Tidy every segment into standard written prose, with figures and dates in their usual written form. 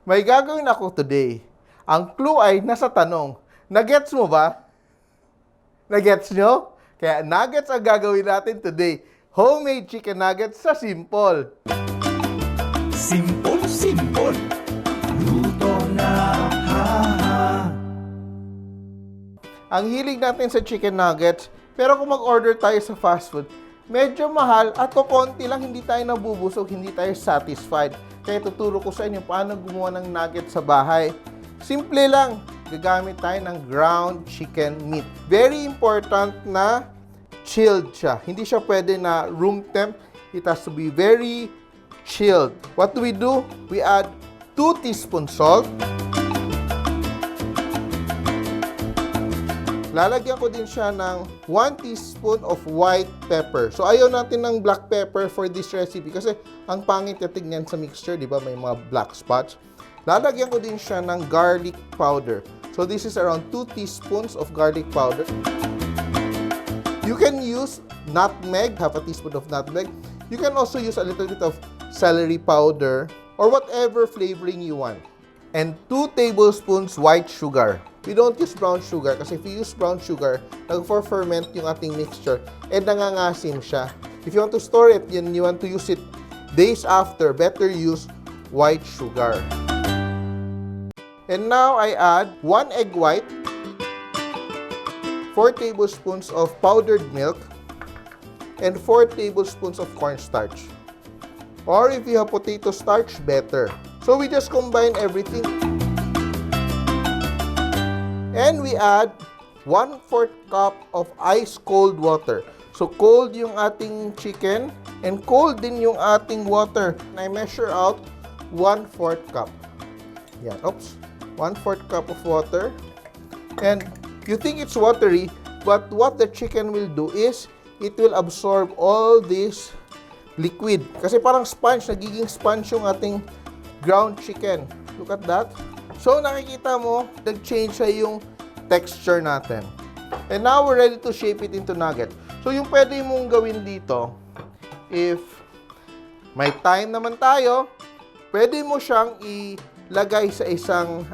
May gagawin ako today. Ang clue ay nasa tanong. Nagets mo ba? Nagets nyo? Kaya nuggets ang gagawin natin today. Homemade chicken nuggets sa Simpol. Simpol, simpol. Luto na, ha. Ang hilig natin sa chicken nuggets, pero kung mag-order tayo sa fast food, medyo mahal at kukonti lang, hindi tayo nabubusog, hindi tayo satisfied. Kaya tuturo ko sa inyo paano gumawa ng nuggets sa bahay. Simple lang, gagamit tayo ng ground chicken meat. Very important na chilled siya. Hindi siya pwede na room temp. It has to be very chilled. What do? We add 2 teaspoons salt. Lalagyan ko din siya ng 1 teaspoon of white pepper. So, ayaw natin ng black pepper for this recipe kasi ang pangit na tignan sa mixture, di ba? May mga black spots. Lalagyan ko din siya ng garlic powder. So, this is around 2 teaspoons of garlic powder. You can use nutmeg, half a teaspoon of nutmeg. You can also use a little bit of celery powder or whatever flavoring you want. And 2 tablespoons white sugar. We don't use brown sugar kasi if you use brown sugar, nag-ferment yung ating mixture and nangangasim siya. If you want to store it, you want to use it days after, better use white sugar. And now I add 1 egg white, 4 tablespoons of powdered milk, and 4 tablespoons of cornstarch. Or if you have potato starch, better. So we just combine everything. And we add 1/4 cup of ice cold water. So cold yung ating chicken and cold din yung ating water. And I measure out 1/4 cup. Yan, oops. 1/4 cup of water. And you think it's watery, but what the chicken will do is it will absorb all this liquid. Kasi parang sponge, nagiging sponge yung ating ground chicken. Look at that. So, nakikita mo, nag-change siya yung texture natin. And now, we're ready to shape it into nugget. So, yung pwede mong gawin dito, if may time naman tayo, pwede mo siyang ilagay sa isang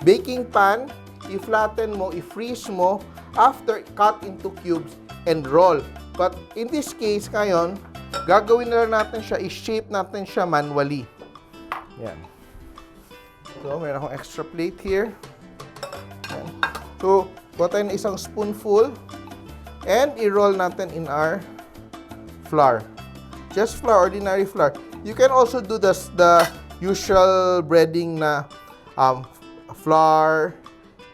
baking pan, i-flatten mo, i-freeze mo, after cut into cubes and roll. But in this case, ngayon, gagawin na lang natin siya, i-shape natin siya manually. Yan. So, meron akong extra plate here. Yan. So, kuha tayo ng isang spoonful and i-roll natin in our flour. Just flour, ordinary flour. You can also do the usual breading na flour,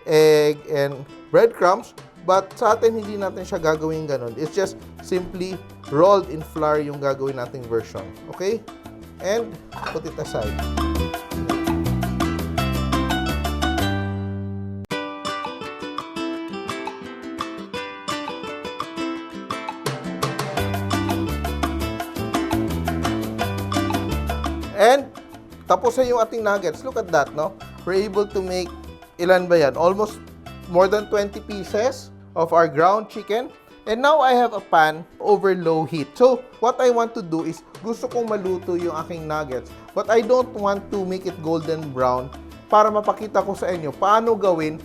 egg, and breadcrumbs. But sa atin, hindi natin siya gagawin ganun. It's just simply rolled in flour yung gagawin nating version. Okay? And put it aside. And tapos na yung ating nuggets. Look at that, no? We're able to make, ilan ba yan? Almost more than 20 pieces of our ground chicken. And now I have a pan over low heat. So, what I want to do is, gusto kong maluto yung aking nuggets. But I don't want to make it golden brown para mapakita ko sa inyo paano gawin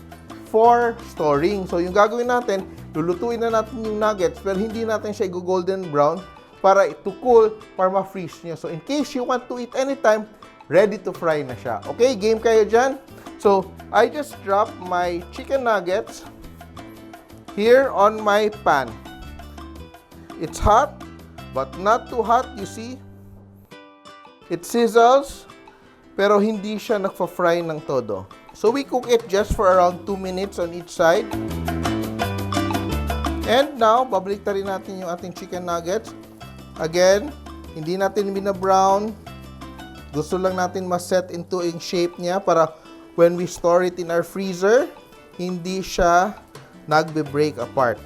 for storing. So, yung gagawin natin, lulutuin na natin yung nuggets pero hindi natin siya i-golden brown para to cool, para ma-freeze nyo. So, in case you want to eat anytime, ready to fry na siya. Okay, game kayo dyan? So, I just drop my chicken nuggets here on my pan. It's hot, but not too hot, you see? It sizzles, pero hindi siya nagfa-fry ng todo. So, we cook it just for around 2 minutes on each side. And now, babalik rin natin yung ating chicken nuggets. Again, hindi natin bina-brown. Gusto lang natin ma-set into yung shape niya para when we store it in our freezer, hindi siya nagbe-break apart.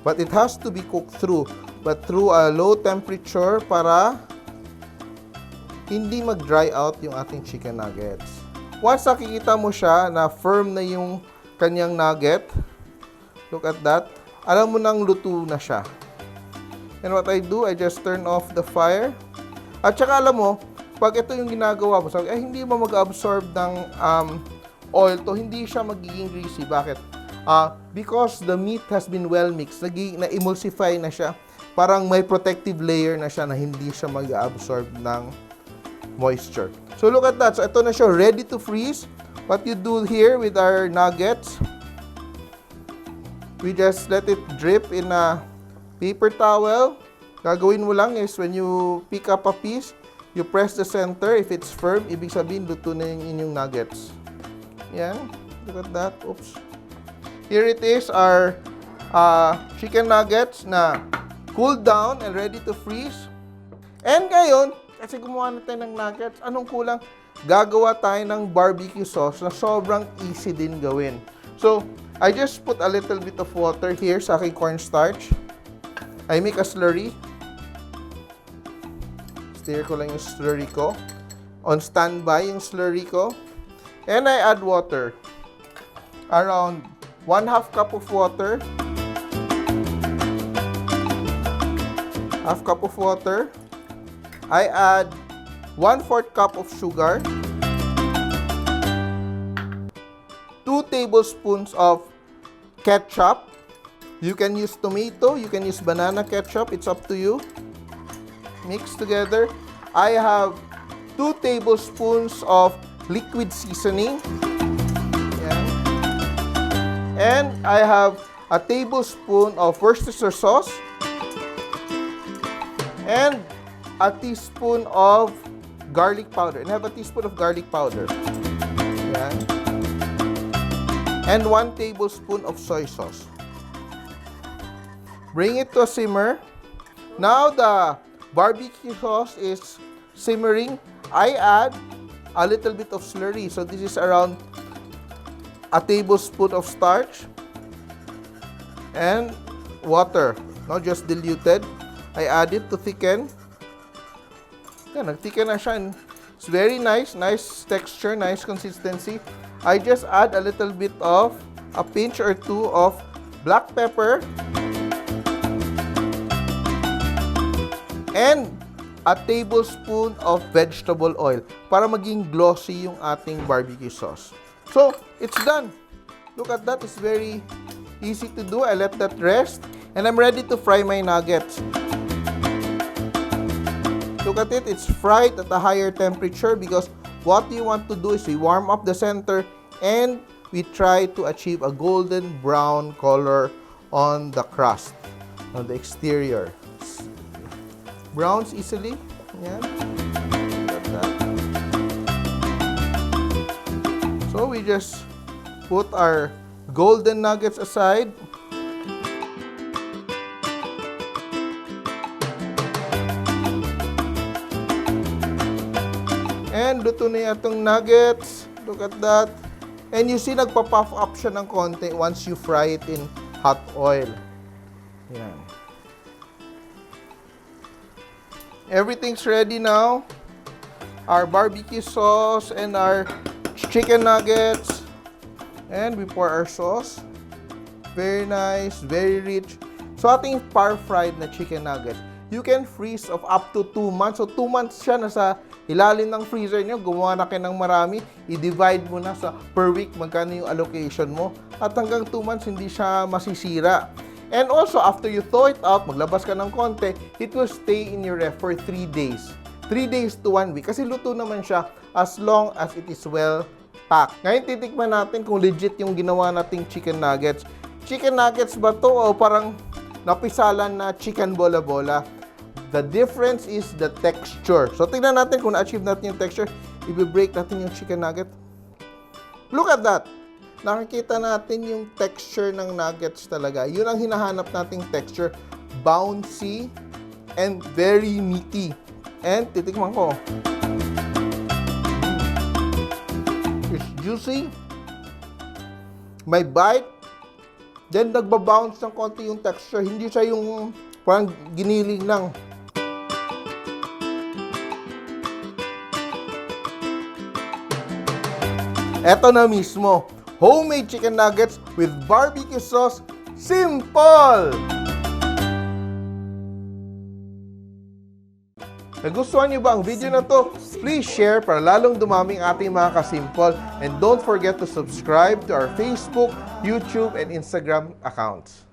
But it has to be cooked through. But through a low temperature para hindi mag-dry out yung ating chicken nuggets. Once nakikita mo siya na firm na yung kanyang nugget, look at that, alam mo nang luto na siya. And what I do, I just turn off the fire. At saka alam mo, pag ito yung ginagawa mo, sabi, hindi mo mag-absorb ng oil to, hindi siya magiging greasy. Bakit? Because the meat has been well mixed, na-emulsify na siya. Parang may protective layer na siya na hindi siya mag-absorb ng moisture. So look at that. So ito na siya, ready to freeze. What you do here with our nuggets, we just let it drip in a paper towel. Gagawin mo lang is when you pick up a piece, you press the center. If it's firm, ibig sabihin luto na yung inyong nuggets. Yan. Look at that. Oops. Here it is, our chicken nuggets na cooled down and ready to freeze. And ngayon, kasi gumawa na tayo ng nuggets, anong kulang? Gagawa tayo ng barbecue sauce na sobrang easy din gawin. So, I just put a little bit of water here sa aking cornstarch. I make a slurry. Stir ko lang yung slurry ko. On standby yung slurry ko. And I add water. Around 1/2 cup of water. Half cup of water. I add 1/4 cup of sugar. 2 tablespoons of ketchup. You can use tomato, you can use banana ketchup, it's up to you. Mix together. I have 2 tablespoons of liquid seasoning. Yan. And I have a tablespoon of Worcestershire sauce. And a teaspoon of garlic powder. And I have a teaspoon of garlic powder. Yan. And 1 tablespoon of soy sauce. Bring it to a simmer. Now the barbecue sauce is simmering. I add a little bit of slurry. So this is around a tablespoon of starch and water. Not just diluted. I add it to thicken. Yan, nag-thicken na siya. It's very nice. Nice texture, nice consistency. I just add a little bit of, a pinch or 2 of black pepper. And a tablespoon of vegetable oil para maging glossy yung ating barbecue sauce. So, it's done. Look at that. It's very easy to do. I let that rest. And I'm ready to fry my nuggets. Look at it, it's fried at a higher temperature because what you want to do is we warm up the center and we try to achieve a golden brown color on the crust, on the exterior. Browns easily. Yan. Like that. So we just put our golden nuggets aside. And luto na itong nuggets. Look at that. And you see, nagpa-puff up siya ng konti once you fry it in hot oil. Yan. Everything's ready now. Our barbecue sauce and our chicken nuggets. And we pour our sauce. Very nice, very rich. So ating par-fried na chicken nuggets, you can freeze of up to 2 months. So 2 months siya nasa ilalim ng freezer nyo. Gumawa na kayo ng marami. I-divide mo na sa per week magkano yung allocation mo. At hanggang 2 months hindi siya masisira. And also, after you thaw it out, maglabas ka ng konti, it will stay in your ref for 3 days. 3 days to 1 week. Kasi luto naman siya as long as it is well packed. Ngayon, titikman natin kung legit yung ginawa nating chicken nuggets. Chicken nuggets ba to o parang napisalan na chicken bola-bola? The difference is the texture. So, tingnan natin kung na-achieve natin yung texture. I-break natin yung chicken nugget. Look at that. Nakikita natin yung texture ng nuggets talaga. Yun ang hinahanap nating texture. Bouncy and very meaty. And titikman ko. It's juicy. May bite. Then nagbabounce ng konti yung texture. Hindi siya yung parang giniling lang. Eto na mismo. Homemade chicken nuggets with barbecue sauce, Simpol! Nagustuhan niyo ba ang video na to? Please share para lalong dumaming ating mga kasimpol. And don't forget to subscribe to our Facebook, YouTube, and Instagram accounts.